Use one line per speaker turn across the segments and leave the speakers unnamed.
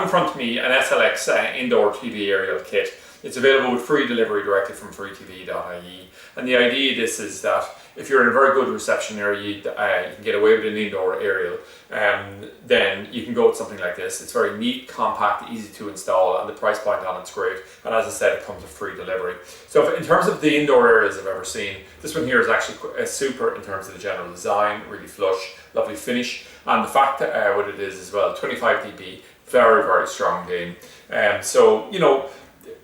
in front of me an SLX indoor TV aerial kit. It's available with free delivery directly from freetv.ie, and the idea of this is that if you're in a very good reception area, you can get away with an indoor aerial, then you can go with something like this. It's very neat, compact, easy to install, and the price point on it's great. And as I said, it comes with free delivery. So in terms of the indoor aerials I've ever seen, this one here is actually super in terms of the general design, really flush, lovely finish, and the fact that what it is as well, 25 dB, very, very strong gain. So, you know,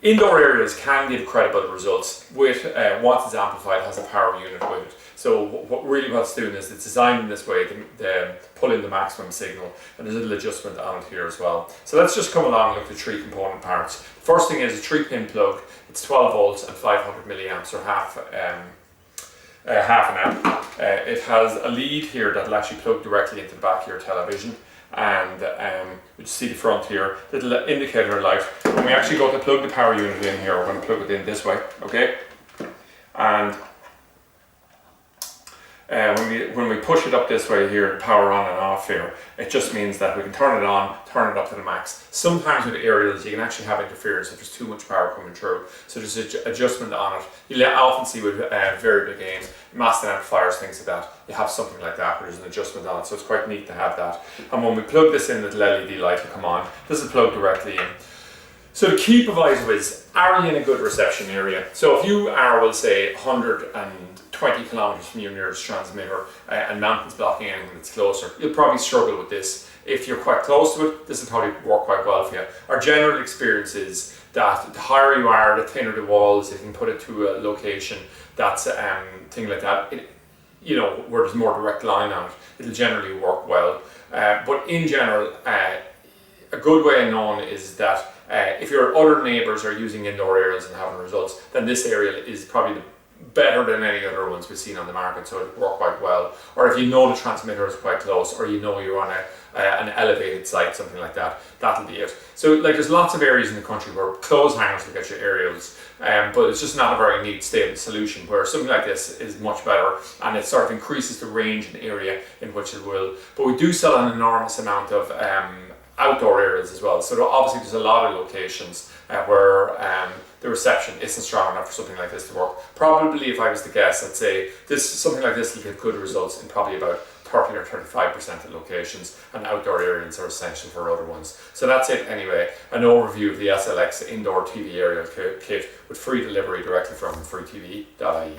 indoor aerials can give credible results with once it's amplified, has a power unit with it. So what it's doing is it's designed in this way to pull in the maximum signal, and there's a little adjustment on it here as well. So let's just come along and look at the three component parts. First thing is a 3-pin plug. It's 12 volts and 500 milliamps, or half an amp. It has a lead here that will actually plug directly into the back of your television, and you see the front here, little indicator light. When we actually go to plug the power unit in here, we're going to plug it in this way, okay? And when we push it up this way here, power on and off here, it just means that we can turn it on, turn it up to the max. Sometimes with aerials you can actually have interference if there's too much power coming through, so there's an adjustment on it. You'll often see with variable gain, master amplifiers, things like that, you have something like that where there's an adjustment on it, so it's quite neat to have that. And when we plug this in, the LED light will come on. This is plugged directly in. So the key proviso is, are you in a good reception area? So if you are, we'll say, 120 kilometers from your nearest transmitter and mountains blocking anything that's closer, you'll probably struggle with this. If you're quite close to it, this will probably work quite well for you. Our general experience is that the higher you are, the thinner the walls. You can put it to a location that's thing like that, you know, where there's more direct line on it, it'll generally work well. But in general, a good way of knowing is that if your other neighbours are using indoor aerials and having results, then this aerial is probably better than any other ones we've seen on the market, so it'll work quite well. Or if you know the transmitter is quite close, or you know you're on an elevated site, something like that, that'll be it. So like, there's lots of areas in the country where clothes hangers will get your aerials, but it's just not a very neat, stable solution, where something like this is much better, and it sort of increases the range and area in which it will. But we do sell an enormous amount of outdoor areas as well. So obviously there's a lot of locations where the reception isn't strong enough for something like this to work. Probably, if I was to guess, I'd say something like this will give good results in probably about 30 or 35% of locations, and outdoor areas are essential for other ones. So that's it anyway, an overview of the SLX indoor TV aerial kit with free delivery directly from freetv.ie.